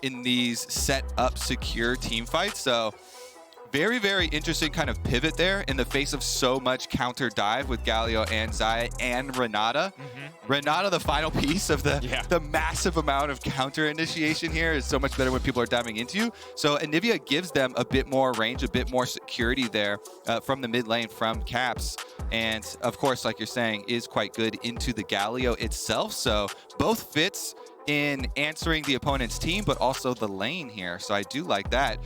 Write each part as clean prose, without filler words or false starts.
in these set up secure team fights. So very, very interesting kind of pivot there in the face of so much counter dive with Galio and Zaya and Renata. Renata, the final piece of the massive amount of counter initiation here, is so much better when people are diving into you. So ANIVIA gives them a bit more range, a bit more security there from the mid lane from Caps. And of course, like you're saying, is quite good into the Galio itself. So both fits in answering the opponent's team, but also the lane here. So I do like that.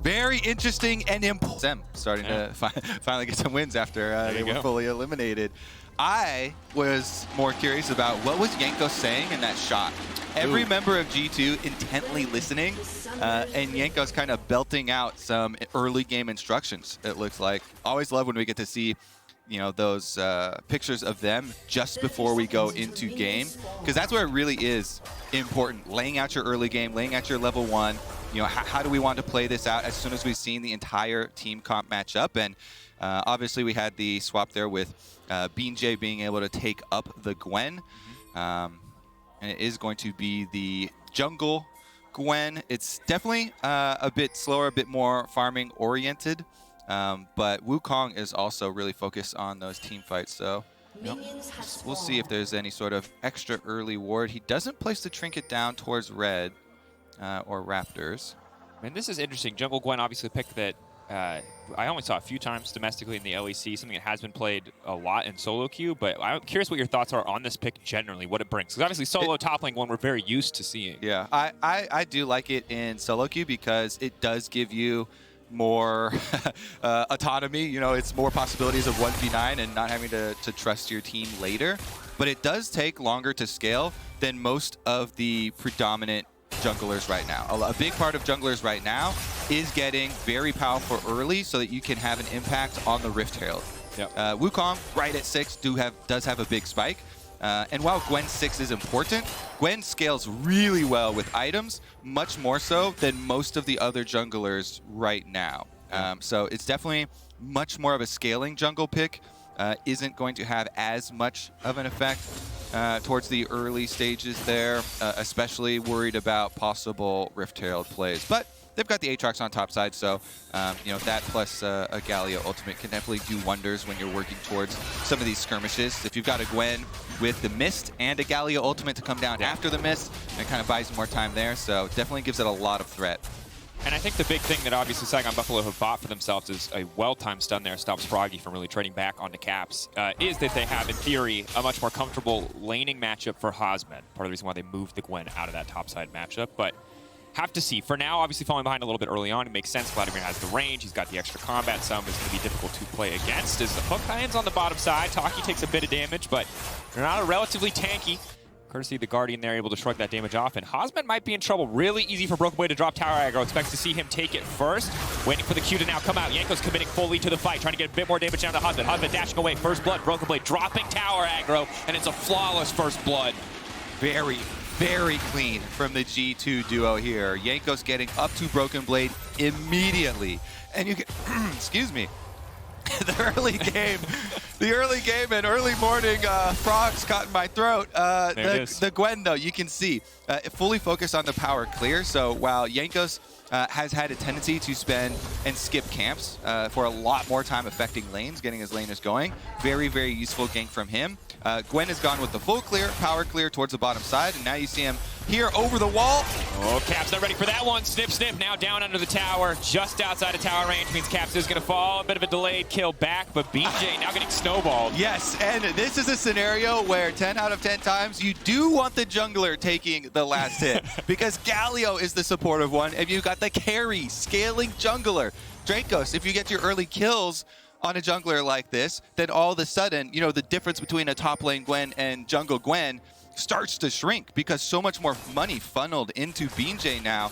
Very interesting and impulsive. Them starting to finally get some wins after they were fully eliminated. I was more curious about what was Jankos saying in that shot. Every member of G2 intently listening, and Jankos kind of belting out some early game instructions, it looks like. Always love when we get to see, you know, those pictures of them just before we go into game, because that's where it really is important. Laying out your early game, laying out your level 1. You know, how do we want to play this out as soon as we've seen the entire team comp match up? And obviously we had the swap there with BJ being able to take up the Gwen. And it is going to be the jungle Gwen. It's definitely a bit slower, a bit more farming oriented. But Wukong is also really focused on those team fights. So we'll see if there's any sort of extra early ward. He doesn't place the trinket down towards red. Or Raptors. I mean, this is interesting. Jungle Gwen, obviously a pick that I only saw a few times domestically in the LEC, something that has been played a lot in solo queue, but I'm curious what your thoughts are on this pick generally, what it brings. Because obviously solo top lane one we're very used to seeing. Yeah, I do like it in solo queue because it does give you more autonomy. You know, it's more possibilities of 1v9 and not having to trust your team later. But it does take longer to scale than most of the predominant junglers right now. A big part of junglers right now is getting very powerful early so that you can have an impact on the Rift Herald. Wukong, right at 6, does have a big spike. And while Gwen 6 is important, Gwen scales really well with items, much more so than most of the other junglers right now. So it's definitely much more of a scaling jungle pick. Isn't going to have as much of an effect towards the early stages there, especially worried about possible Rift Herald plays. But they've got the Aatrox on top side, so you know, that plus a Galio ultimate can definitely do wonders when you're working towards some of these skirmishes. If you've got a Gwen with the Mist and a Galio ultimate to come down after the Mist, it kind of buys you more time there, so definitely gives it a lot of threat. And I think the big thing that obviously Saigon Buffalo have bought for themselves is a well-timed stun there, stops Froggy from really trading back onto Caps, is that they have, in theory, a much more comfortable laning matchup for Hosmed. Part of the reason why they moved the Gwen out of that topside matchup, but have to see. For now, obviously falling behind a little bit early on, it makes sense. Vladimir has the range, he's got the extra combat some, it's going to be difficult to play against. As the hook lands on the bottom side, Taki takes a bit of damage, but they're not relatively tanky. Courtesy of the Guardian there, able to shrug that damage off. And Hosmed might be in trouble. Really easy for Broken Blade to drop tower aggro. Expects to see him take it first. Waiting for the Q to now come out. Jankos committing fully to the fight, trying to get a bit more damage down to Hosmed. Hosmed dashing away. First blood. Broken Blade dropping tower aggro. And it's a flawless first blood. Very, very clean from the G2 duo here. Jankos getting up to Broken Blade immediately. And you can, excuse me. the early game and early morning frogs caught in my throat. The Gwen, though, you can see fully focused on the power clear. So while Jankos has had a tendency to spend and skip camps for a lot more time affecting lanes, getting his laners going, very, very useful gank from him. Gwen has gone with the full clear, power clear towards the bottom side, and now you see him here over the wall. Oh, Caps not ready for that one. Snip, snip, now down under the tower, just outside of tower range, means Caps is going to fall. A bit of a delayed kill back, but BJ now getting snowballed. Yes, and this is a scenario where 10 out of 10 times you do want the jungler taking the last hit, because Galio is the supportive one, and you've got the carry, scaling jungler. Dracos, if you get your early kills on a jungler like this, then all of a sudden, you know, the difference between a top lane Gwen and jungle Gwen starts to shrink because so much more money funneled into BJ now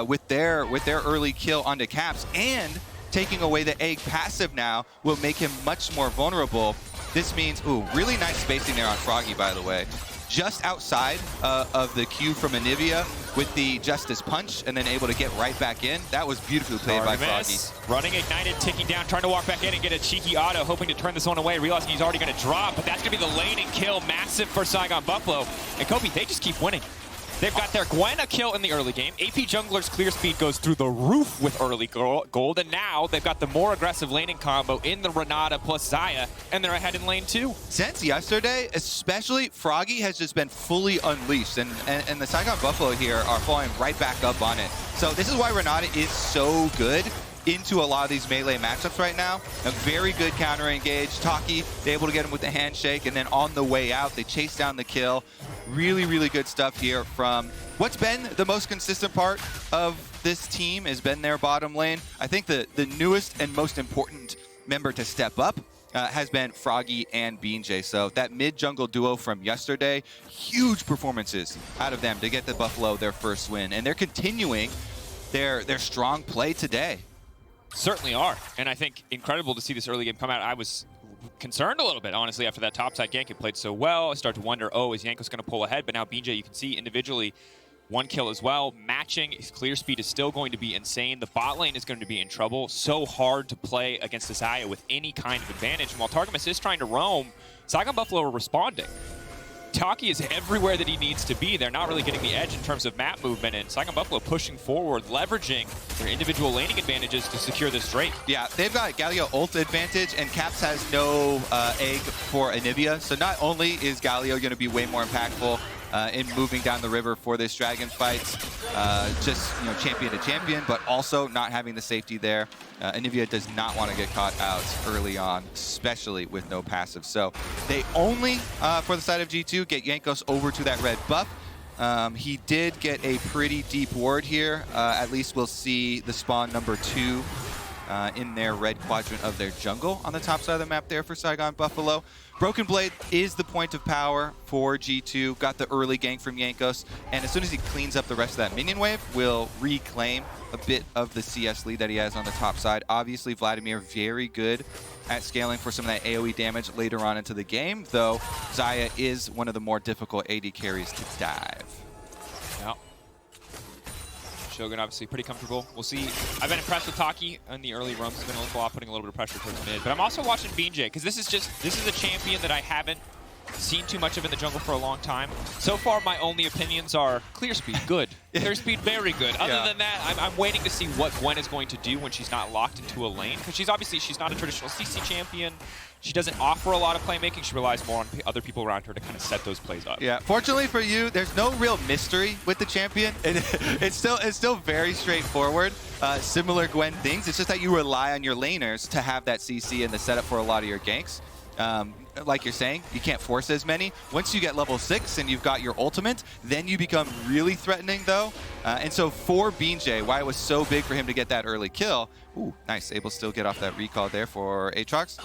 with their early kill onto Caps, and taking away the egg passive now will make him much more vulnerable. This means, ooh, really nice spacing there on Froggy, by the way. Just outside of the Q from ANIVIA with the Justice Punch, and then able to get right back in. That was beautifully played by Froggy. Running Ignited, ticking down, trying to walk back in and get a cheeky auto, hoping to turn this one away, realizing he's already going to drop, but that's going to be the lane and kill. Massive for Saigon Buffalo. And Kobe, they just keep winning. They've got their Gwen a kill in the early game. AP Jungler's clear speed goes through the roof with early gold, and now they've got the more aggressive laning combo in the Renata plus Xayah, and they're ahead in lane 2. Since yesterday, especially, Froggy has just been fully unleashed, and the SAIGON Buffalo here are falling right back up on it. So this is why Renata is so good into a lot of these melee matchups right now. A very good counter engage. Taki, they're able to get him with the handshake, and then on the way out, they chase down the kill. Really, really good stuff here from what's been the most consistent part of this team has been their bottom lane. I think the newest and most important member to step up has been Froggy and BJ. So that mid-jungle duo from yesterday, huge performances out of them to get the Buffalo their first win. And they're continuing their strong play today. Certainly are, and I think incredible to see this early game come out. I was concerned a little bit, honestly, after that topside gank. It played so well. I started to wonder, oh, is Jankos going to pull ahead? But now BJ, you can see individually, 1 kill as well. Matching, his clear speed is still going to be insane. The bot lane is going to be in trouble. So hard to play against the Xayah with any kind of advantage. And while Targamas is trying to roam, SAIGON Buffalo are responding. Taki is everywhere that he needs to be. They're not really getting the edge in terms of map movement, and SAIGON Buffalo pushing forward, leveraging their individual laning advantages to secure this straight. Yeah, they've got Galio ult advantage, and Caps has no egg for ANIVIA. So not only is Galio going to be way more impactful in moving down the river for this dragon fight, just champion to champion, but also not having the safety there. ANIVIA does not want to get caught out early on, especially with no passive. So they only, for the side of G2, get Jankos over to that red buff. He did get a pretty deep ward here. At least we'll see the spawn number 2 in their red quadrant of their jungle on the top side of the map there for SAIGON Buffalo. Broken Blade is the point of power for G2. Got the early gank from Jankos, and as soon as he cleans up the rest of that minion wave, will reclaim a bit of the CS lead that he has on the top side. Obviously, Vladimir very good at scaling for some of that AoE damage later on into the game, though Xayah is one of the more difficult AD carries to dive. Yeah. Shogun obviously pretty comfortable. We'll see. I've been impressed with Taki in the early roams. He's been a lot, putting a little bit of pressure towards mid. But I'm also watching BJ, because this is a champion that I haven't seen too much of in the jungle for a long time. So far, my only opinions are clear speed, good. Clear speed, very good. Other than that, I'm waiting to see what Gwen is going to do when she's not locked into a lane, because she's not a traditional CC champion. She doesn't offer a lot of playmaking. She relies more on other people around her to kind of set those plays up. Yeah, fortunately for you, there's no real mystery with the champion. It's still very straightforward. Similar Gwen things. It's just that you rely on your laners to have that CC and the setup for a lot of your ganks. Like you're saying, you can't force as many. Once you get level 6 and you've got your ultimate, then you become really threatening, though. And so for BJ, why it was so big for him to get that early kill, ooh, nice, able to still get off that recall there for Aatrox.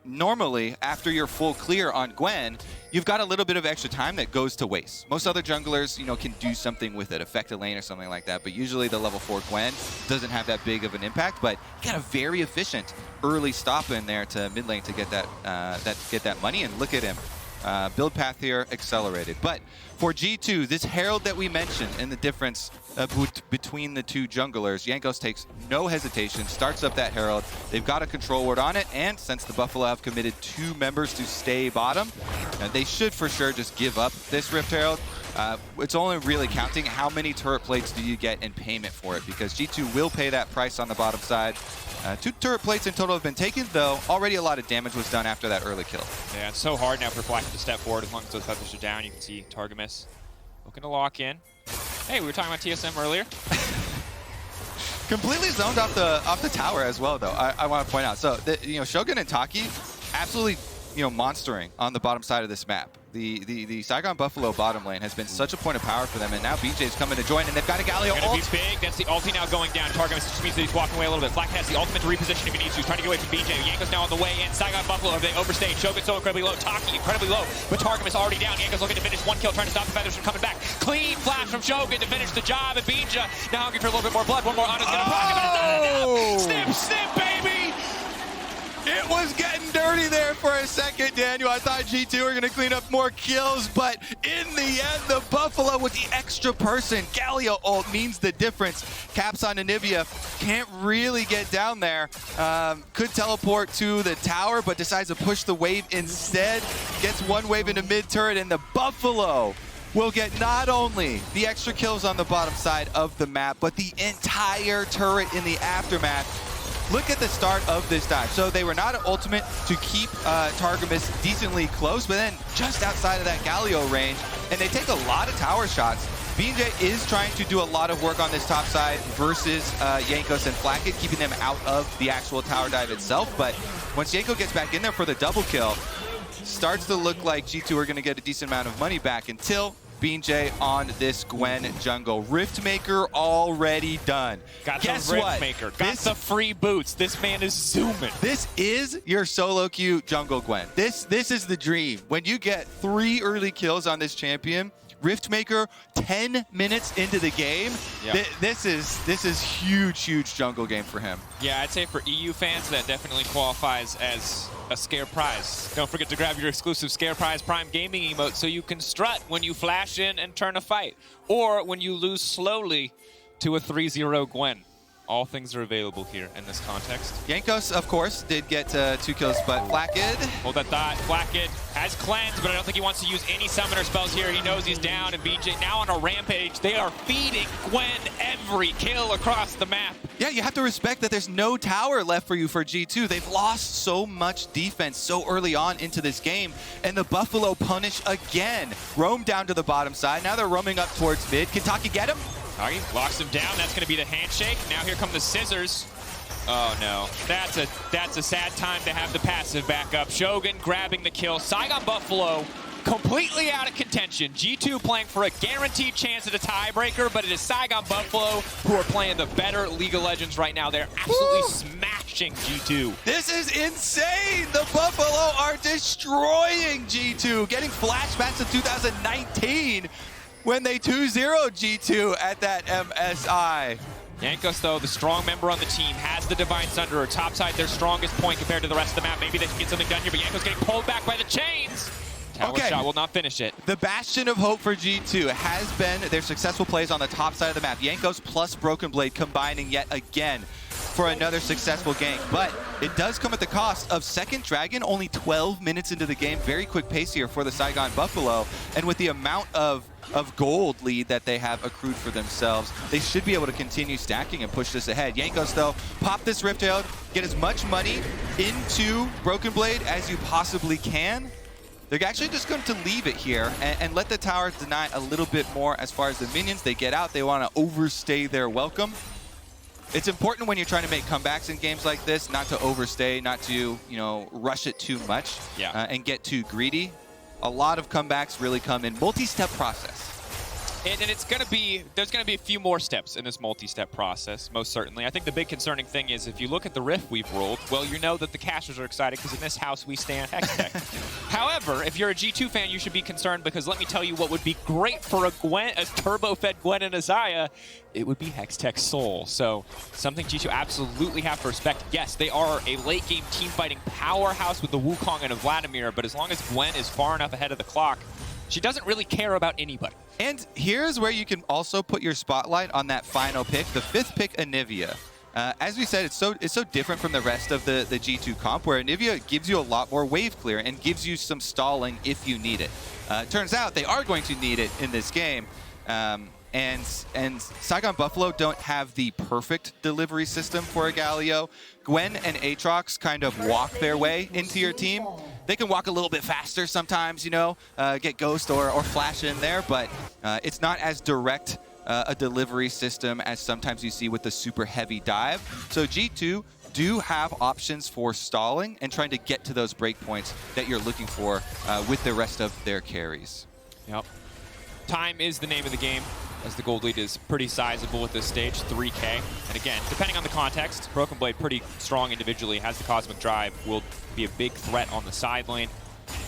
Normally, after you're full clear on Gwen, you've got a little bit of extra time that goes to waste. Most other junglers, can do something with it, affect a lane or something like that, but usually the level 4 Gwen doesn't have that big of an impact, but you got a very efficient early stop in there to mid lane to get that money, and look at him. Build path here accelerated. But for G2, this Herald that we mentioned and the difference between the two junglers, Jankos takes no hesitation, starts up that Herald. They've got a control ward on it, and since the Buffalo have committed 2 members to stay bottom, they should for sure just give up this Rift Herald. It's only really counting how many turret plates do you get in payment for it, because G2 will pay that price on the bottom side. 2 turret plates in total have been taken, though already a lot of damage was done after that early kill. Yeah, it's so hard now for Black to step forward as long as those feathers are down. You can see Targamas looking to lock in. Hey, we were talking about TSM earlier. Completely zoned off the tower as well, though. I want to point out. So, Shogun and Taki absolutely, monstering on the bottom side of this map. The SAIGON Buffalo bottom lane has been such a point of power for them, and now BJ's coming to join, and they've got a Galio ult. Be big. That's the ulti now going down. Targamas just means that he's walking away a little bit. Black has the ultimate to reposition if he needs to. He's trying to get away from BJ. Jankos now on the way in. SAIGON Buffalo, they overstayed. Shogun so incredibly low. Taki incredibly low, but Targamas already down. Jankos looking to finish 1 kill, trying to stop the feathers from coming back. Clean flash from Shogun to finish the job, and BJ now hungry for a little bit more blood. One more Anna's gonna pocket, but it's not enough. Snip, baby! It was getting dirty there for a second, Daniel. I thought G2 were going to clean up more kills, but in the end, the Buffalo with the extra person. Galio ult means the difference. Caps on ANIVIA can't really get down there. Could teleport to the tower, but decides to push the wave instead. Gets 1 wave into mid-turret, and the Buffalo will get not only the extra kills on the bottom side of the map, but the entire turret in the aftermath. Look at the start of this dive. So they were not ultimate to keep Targamas decently close, but then just outside of that Galio range, and they take a lot of tower shots. BJ is trying to do a lot of work on this top side versus Jankos and Flacket, keeping them out of the actual tower dive itself. But once Janko gets back in there for the double kill, starts to look like G2 are going to get a decent amount of money back until BJ on this Gwen jungle. Riftmaker already done. Got Guess the what? Riftmaker. Got the free boots. This man is zooming. This is your solo queue jungle Gwen. This is the dream. When you get 3 early kills on this champion, Riftmaker 10 minutes into the game, yep. This is huge jungle game for him. Yeah, I'd say for EU fans, that definitely qualifies as a scare prize. Don't forget to grab your exclusive scare prize Prime Gaming emote so you can strut when you flash in and turn a fight, or when you lose slowly to a 3-0 Gwen. All things are available here in this context. Jankos, of course, did get 2 kills, but Flacket. Hold that thought. Flacket has cleanse, but I don't think he wants to use any summoner spells here. He knows he's down, and BJ now on a rampage. They are feeding Gwen every kill across the map. Yeah, you have to respect that there's no tower left for you for G2. They've lost so much defense so early on into this game, and the Buffalo punish again. Roam down to the bottom side. Now they're roaming up towards mid. Can Taki get him? Taki locks him down. That's going to be the handshake. Now here come the scissors. Oh no, that's a sad time to have the passive back up. Shogun grabbing the kill. SAIGON Buffalo completely out of contention. G2 playing for a guaranteed chance at a tiebreaker, but it is SAIGON Buffalo who are playing the better League of Legends right now. They're absolutely smashing G2. This is insane! The Buffalo are destroying G2, getting flashbacks to 2019 when they 2-0 G2 at that MSI. Jankos, though, the strong member on the team, has the Divine Sunderer. Top side, their strongest point compared to the rest of the map. Maybe they can get something done here, but Jankos getting pulled back by the chains. Tower shot will not finish it. The bastion of hope for G2 has been their successful plays on the top side of the map. Jankos plus Broken Blade combining yet again for another successful gank, but it does come at the cost of second Dragon, only 12 minutes into the game. Very quick pace here for the SAIGON Buffalo, and with the amount of gold lead that they have accrued for themselves, they should be able to continue stacking and push this ahead. Jankos, though, pop this Rift Herald, get as much money into Broken Blade as you possibly can. They're actually just going to leave it here and let the tower deny a little bit more as far as the minions. They get out, they want to overstay their welcome. It's important when you're trying to make comebacks in games like this, not to overstay, not to, rush it too much and get too greedy. A lot of comebacks really come in multi-step process. And it's going to be, there's going to be a few more steps in this multi-step process, most certainly. I think the big concerning thing is if you look at the riff we've rolled, well, you know that the cashers are excited because in this house we stand Hextech. However, if you're a G2 fan, you should be concerned because let me tell you what would be great for a turbo-fed Gwen and Azaya, it would be Hextech Soul. So something G2 absolutely have to respect. Yes, they are a late-game team-fighting powerhouse with the Wukong and a Vladimir, but as long as Gwen is far enough ahead of the clock, she doesn't really care about anybody. And here's where you can also put your spotlight on that final pick, the 5th pick, ANIVIA. As we said, it's so different from the rest of the G2 comp, where ANIVIA gives you a lot more wave clear and gives you some stalling if you need it. Turns out they are going to need it in this game. And SAIGON Buffalo don't have the perfect delivery system for a Galio. Gwen and Aatrox kind of walk their way into your team. They can walk a little bit faster sometimes, get Ghost or Flash in there, but it's not as direct a delivery system as sometimes you see with the super heavy dive. So G2 do have options for stalling and trying to get to those breakpoints that you're looking for with the rest of their carries. Yep. Time is the name of the game, as the gold lead is pretty sizable at this stage, 3K. And again, depending on the context, Broken Blade pretty strong individually, has the Cosmic Drive, will be a big threat on the side lane.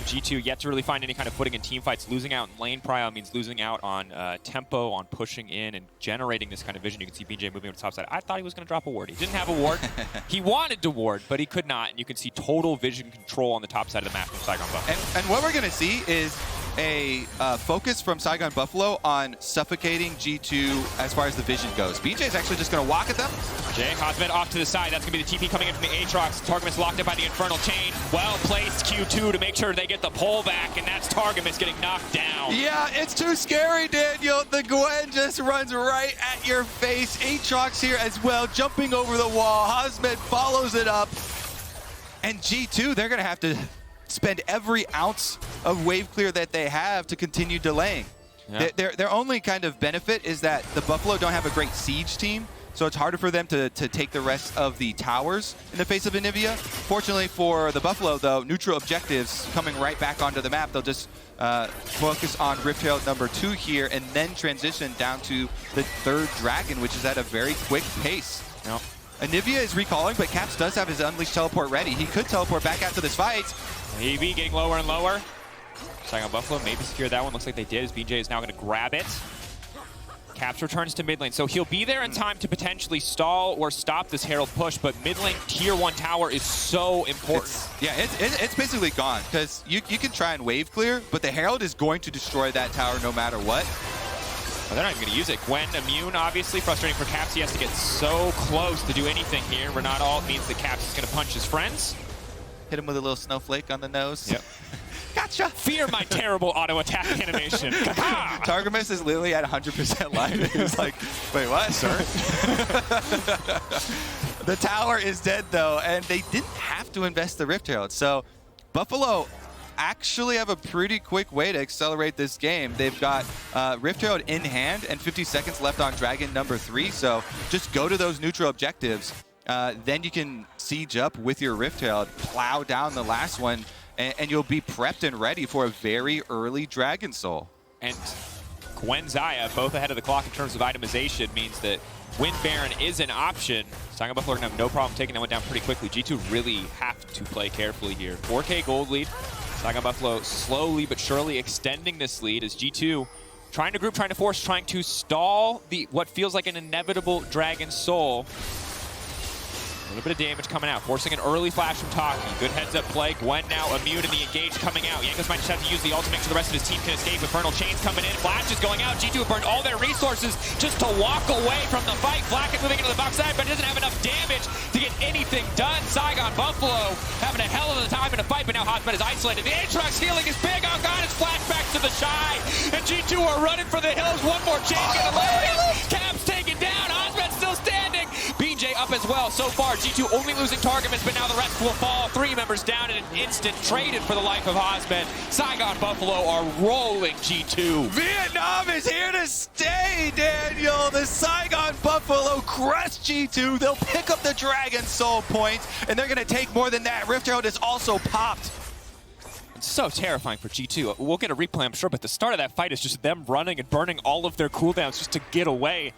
G2 yet to really find any kind of footing in team fights. Losing out in lane prio means losing out on tempo, on pushing in and generating this kind of vision. You can see BJ moving on the top side. I thought he was going to drop a ward. He didn't have a ward. He wanted to ward, but he could not. And you can see total vision control on the top side of the map from SAIGON Buffalo. And what we're going to see is a focus from Saigon Buffalo on suffocating G2 as far as the vision goes. BJ is actually just going to walk at them. Jay Hosmed off to the side. That's going to be the TP coming in from the Aatrox. Targamas locked up by the Infernal Chain. Well-placed Q2 to make sure they get the pull back, and that's Targamas getting knocked down. Yeah, it's too scary, Daniel. The Gwen just runs right at your face. Aatrox here as well, jumping over the wall. Hosmed follows it up. And G2, they're going to have to spend every ounce of wave clear that they have to continue delaying. Yeah. Their only kind of benefit is that the Buffalo don't have a great siege team, so it's harder for them to take the rest of the towers in the face of ANIVIA. Fortunately for the Buffalo, though, neutral objectives coming right back onto the map. They'll just focus on Rift Herald number 2 here and then transition down to the 3rd Dragon, which is at a very quick pace. Yep. ANIVIA is recalling, but Caps does have his Unleashed teleport ready. He could teleport back after this fight. EV getting lower and lower. Saigon Buffalo maybe secure that one. Looks like they did, as BJ is now going to grab it. Caps returns to mid lane, so he'll be there in time to potentially stall or stop this Herald push, but mid lane tier 1 tower is so important. It's basically gone, because you can try and wave clear, but the Herald is going to destroy that tower no matter what. Well, they're not even going to use it. Gwen immune, obviously. Frustrating for Caps. He has to get so close to do anything here. Renata ult means that Caps is going to punch his friends. Hit him with a little snowflake on the nose. Yep. Gotcha. Fear my terrible auto attack animation. Targamas is literally at 100% life. He's like, wait, what, sir? The tower is dead, though, and they didn't have to invest the Rift Herald. So Buffalo actually have a pretty quick way to accelerate this game. They've got Rift Herald in hand and 50 seconds left on Dragon number 3. So just go to those neutral objectives. Then you can siege up with your Rift Herald, plow down the last one, and you'll be prepped and ready for a very early Dragon Soul. And Gwen Xayah, both ahead of the clock in terms of itemization, means that Wind Baron is an option. Saigon Buffalo are going to have no problem taking that one down pretty quickly. G2 really have to play carefully here. 4K gold lead. Saigon Buffalo slowly but surely extending this lead as G2 trying to group, trying to force, trying to stall what feels like an inevitable Dragon Soul. A little bit of damage coming out, forcing an early flash from Taki. Good heads-up play. Gwen now immune in the engage coming out. Jankos might just have to use the ultimate so the rest of his team can escape. Infernal Chains coming in. Flash is going out. G2 have burned all their resources just to walk away from the fight. Flack is moving into the box side, but doesn't have enough damage to get anything done. Saigon Buffalo having a hell of a time in a fight, but now Hosmed is isolated. The Aatrox healing is big. Oh god, it's flashbacks to the Shy. And G2 are running for the hills. One more chain gonna land. Caps taken down. Hosmed still standing. BJ up as well. So far, G2 only losing Targamas, but now the rest will fall. 3 members down in an instant, traded for the life of Hosmed. Saigon Buffalo are rolling G2. Vietnam is here to stay, Daniel. The Saigon Buffalo crush G2. They'll pick up the Dragon Soul points, and they're going to take more than that. Rift Herald is also popped. It's so terrifying for G2. We'll get a replay, I'm sure, but the start of that fight is just them running and burning all of their cooldowns just to get away.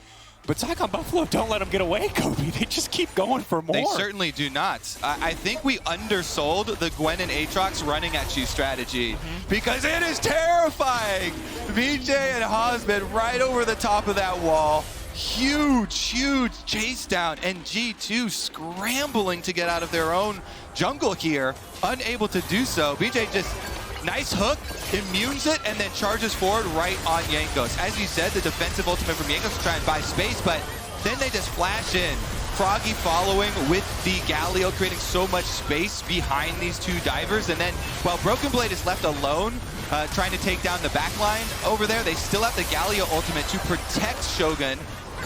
But Saigon Buffalo don't let them get away, Kobe. They just keep going for more. They certainly do not. I think we undersold the Gwen and Aatrox running at you strategy because it is terrifying. BJ and Hosmed right over the top of that wall. Huge, huge chase down, and G2 scrambling to get out of their own jungle here, unable to do so. BJ just nice hook, immunes it, and then charges forward right on Jankos. As you said, the defensive ultimate from Jankos to try and buy space, but then they just flash in. Froggy following with the Galio, creating so much space behind these 2 divers. And then while Broken Blade is left alone, trying to take down the backline over there, they still have the Galio ultimate to protect Shogun.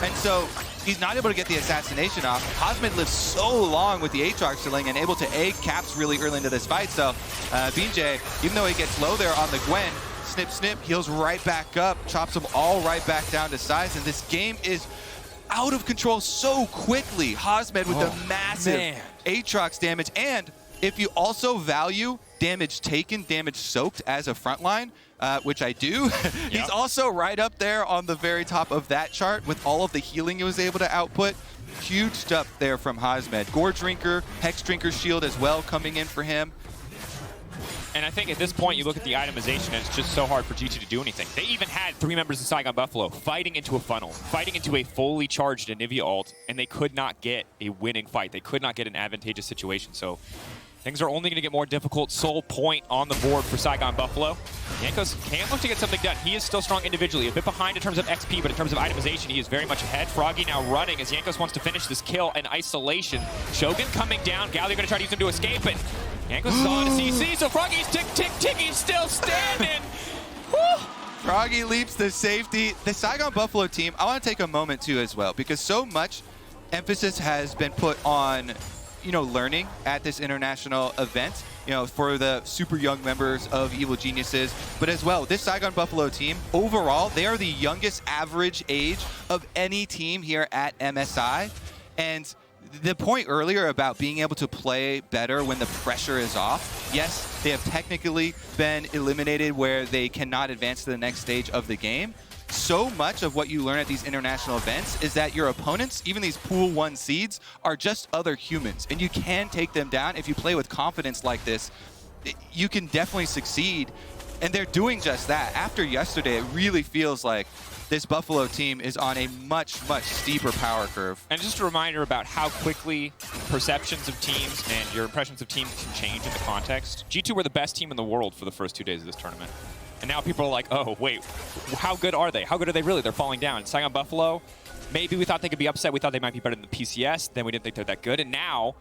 And so he's not able to get the assassination off. Hosmed lives so long with the Aatrox killing and able to egg Caps really early into this fight. So BJ, even though he gets low there on the Gwen, snip, snip, heals right back up, chops them all right back down to size. And this game is out of control so quickly. Hosmed with the massive Aatrox damage. And if you also value damage taken, damage soaked as a frontline, which I do. He's also right up there on the very top of that chart with all of the healing he was able to output. Huge stuff there from Hosmed. Gore Drinker, Hex Drinker Shield as well coming in for him. And I think at this point, you look at the itemization, and it's just so hard for G2 to do anything. They even had 3 members in Saigon Buffalo fighting into a funnel, fighting into a fully charged ANIVIA ult, and they could not get a winning fight. They could not get an advantageous situation. So Things are only going to get more difficult. Sole point on the board for Saigon Buffalo. Jankos can look to get something done. He is still strong individually. A bit behind in terms of XP, but in terms of itemization, he is very much ahead. Froggy now running as Jankos wants to finish this kill in isolation. Shogun coming down. Galio going to try to use him to escape it. Jankos is on a CC, so Froggy's tick, he's still standing. Froggy leaps to safety. The Saigon Buffalo team, I want to take a moment too as well, because so much emphasis has been put on learning at this international event, for the super young members of Evil Geniuses. But as well, this Saigon Buffalo team, overall, they are the youngest average age of any team here at MSI. And the point earlier about being able to play better when the pressure is off, yes, they have technically been eliminated where they cannot advance to the next stage of the game. So much of what you learn at these international events is that your opponents, even these Pool 1 seeds, are just other humans. And you can take them down if you play with confidence like this. You can definitely succeed. And they're doing just that. After yesterday, it really feels like this Buffalo team is on a much, much steeper power curve. And just a reminder about how quickly perceptions of teams and your impressions of teams can change in the context. G2 were the best team in the world for the first 2 days of this tournament. And now people are like, oh, wait, how good are they? How good are they really? They're falling down. Saigon Buffalo, maybe we thought they could be upset. We thought they might be better than the PCS. Then we didn't think they're that good. And now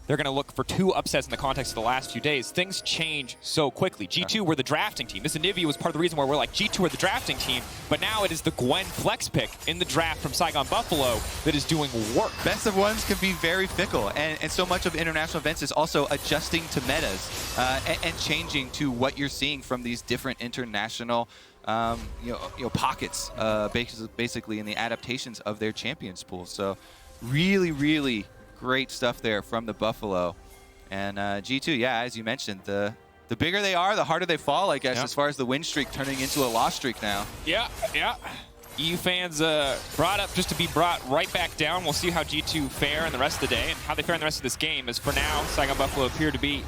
they're going to look for 2 upsets in the context of the last few days. Things change so quickly. G2 were the drafting team. This ANIVIA was part of the reason why we're like, G2 are the drafting team. But now it is the Gwen flex pick in the draft from Saigon Buffalo that is doing work. Best of ones can be very fickle. And so much of international events is also adjusting to metas and changing to what you're seeing from these different international pockets, basically in the adaptations of their champions pool. So really, really great stuff there from the Buffalo. And G2, yeah, as you mentioned, the bigger they are, the harder they fall, I guess, as far as the win streak turning into a loss streak now. Yeah. EU fans brought up just to be brought right back down. We'll see how G2 fare in the rest of the day and how they fare in the rest of this game, as for now, Saigon Buffalo appear to be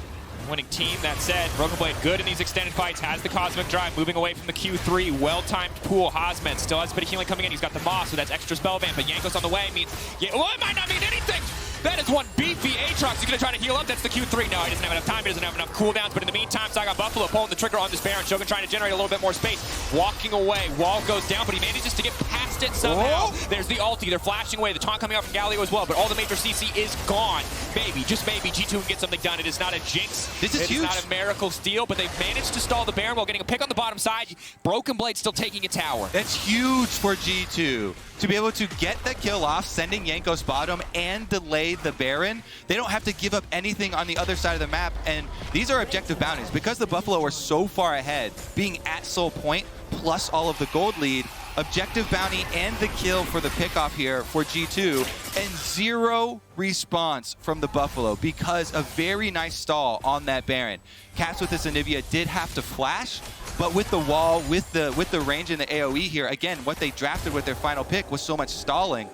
winning team. That said, Broken Blade good in these extended fights, has the Cosmic Drive, moving away from the Q3, well-timed pool. Hosmed still has a bit of healing coming in. He's got the Moss, so that's extra spell ban, but Jankos on the way means, it might not mean anything. That is one beefy Aatrox. He's going to try to heal up. That's the Q3. No, he doesn't have enough time. He doesn't have enough cooldowns. But in the meantime, Saigon Buffalo pulling the trigger on this Baron. Shogun trying to generate a little bit more space. Walking away. Wall goes down, but he manages to get past it somehow. Oh. There's the ulti. They're flashing away. The taunt coming out from Galio as well. But all the major CC is gone. Maybe, just maybe, G2 can get something done. It is not a jinx. This is huge. It's not a miracle steal, but they've managed to stall the Baron while getting a pick on the bottom side. Broken Blade still taking a tower. That's huge for G2. To be able to get the kill off, sending Jankos bottom and delay the Baron. They don't have to give up anything on the other side of the map, and these are objective bounties. Because the Buffalo are so far ahead, being at Soul Point, plus all of the gold lead, objective bounty and the kill for the pickoff here for G2, and 0 response from the Buffalo because a very nice stall on that Baron. Caps with this ANIVIA did have to flash, but with the wall, with the range and the AoE here, again, what they drafted with their final pick was so much stalling.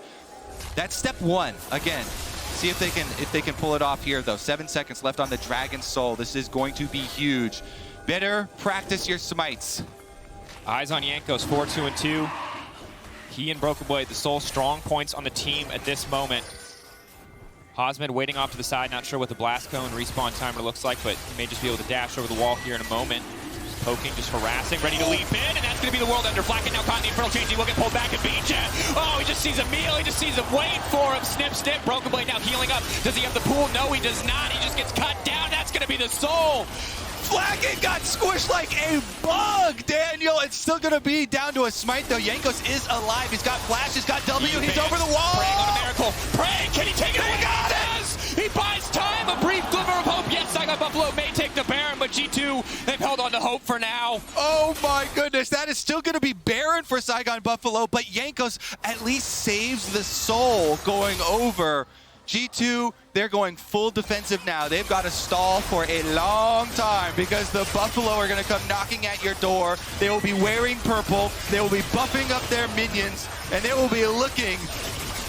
That's step 1. Again, see if they can pull it off here, though. 7 seconds left on the Dragon Soul. This is going to be huge. Better practice your smites. Eyes on Jankos, 4-2-2. He and Broken Blade, the sole strong points on the team at this moment. Hosmed waiting off to the side, not sure what the blast cone respawn timer looks like, but he may just be able to dash over the wall here in a moment. Just poking, just harassing, ready to leap in, and that's going to be the World Ender. Flacken now caught in the Infernal Change. He will get pulled back and beat ya. Oh, he just sees a meal. He just sees him waiting for him. Snip, snip. Broken Blade now healing up. Does he have the pool? No, he does not. He just gets cut down. That's going to be the soul. Flacken got squished like a bug, Daniel. It's still going to be down to a smite, though. Jankos is alive. He's got flash. He's got W. He's over the wall. Praying on a miracle. Praying. Can he take it away? He got it. He buys time. A brief glimmer of hope. Yes, Saigon Buffalo may take the Baron, but G2, they've held on to hope for now. Oh, my goodness. That is still going to be Baron for Saigon Buffalo, but Jankos at least saves the soul going over. G2, they're going full defensive now. They've got to stall for a long time because the Buffalo are going to come knocking at your door. They will be wearing purple. They will be buffing up their minions, and they will be looking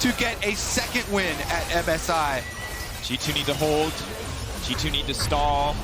to get a second win at MSI. G2 need to hold. G2 need to stall.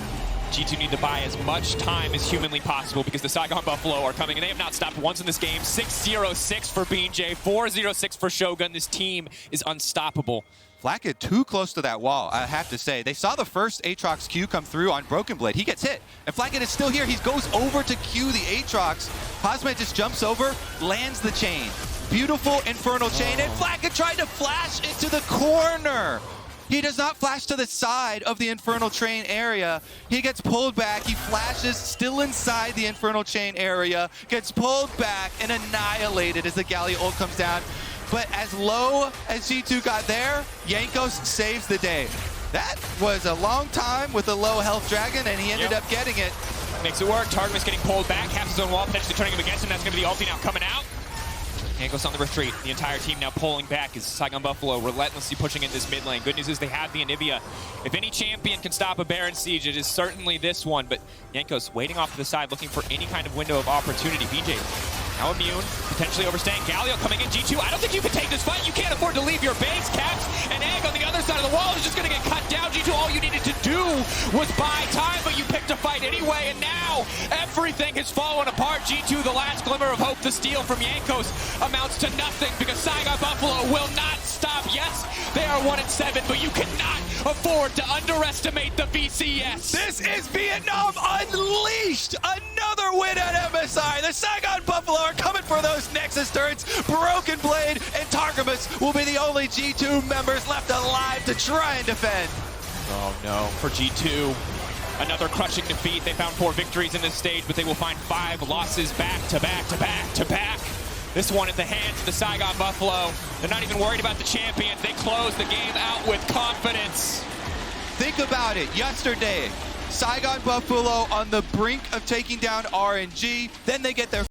G2 need to buy as much time as humanly possible because the Saigon Buffalo are coming, and they have not stopped once in this game. 6-0-6 for BJ, 4-0-6 for Shogun. This team is unstoppable. Flackett too close to that wall, I have to say. They saw the first Aatrox Q come through on Broken Blade. He gets hit, and Flackett is still here. He goes over to Q the Aatrox. Cosmet just jumps over, lands the chain. Beautiful Infernal Chain, and Flackett tried to flash into the corner. He does not flash to the side of the Infernal Chain area. He gets pulled back. He flashes still inside the Infernal Chain area, gets pulled back and annihilated as the Galio ult comes down. But as low as G2 got there, Jankos saves the day. That was a long time with a low health dragon, and he ended up getting it. Makes it work. Targamas getting pulled back, half his own wall, potentially turning him against him. That's going to be the ulti now coming out. Jankos on the retreat. The entire team now pulling back as Saigon Buffalo relentlessly pushing in this mid lane. Good news is they have the ANIVIA. If any champion can stop a Baron Siege, it is certainly this one. But Jankos waiting off to the side, looking for any kind of window of opportunity. BJ now immune, potentially overstaying. Galio coming in G2. I don't think you can take this fight. You can't afford to leave your base. Caps and Egg on the other side of the wall is just going to get cut down. G2, all you needed to do was buy time, but you picked a fight anyway, and now everything has fallen apart. G2, the last glimmer of hope, the steal from Jankos amounts to nothing because Saigon Buffalo will not stop. Yes, they are 1-7, but you cannot afford to underestimate the VCS. This is Vietnam Unleashed! Another win at MSI. The Saigon Buffalo are coming for those Nexus turrets. Broken Blade and Targamas will be the only G2 members left alive to try and defend. Oh no, for G2. Another crushing defeat. They found 4 victories in this stage, but they will find 5 losses back to back to back to back. This one at the hands of the Saigon Buffalo. They're not even worried about the champions. They close the game out with confidence. Think about it. Yesterday, Saigon Buffalo on the brink of taking down RNG. Then they get their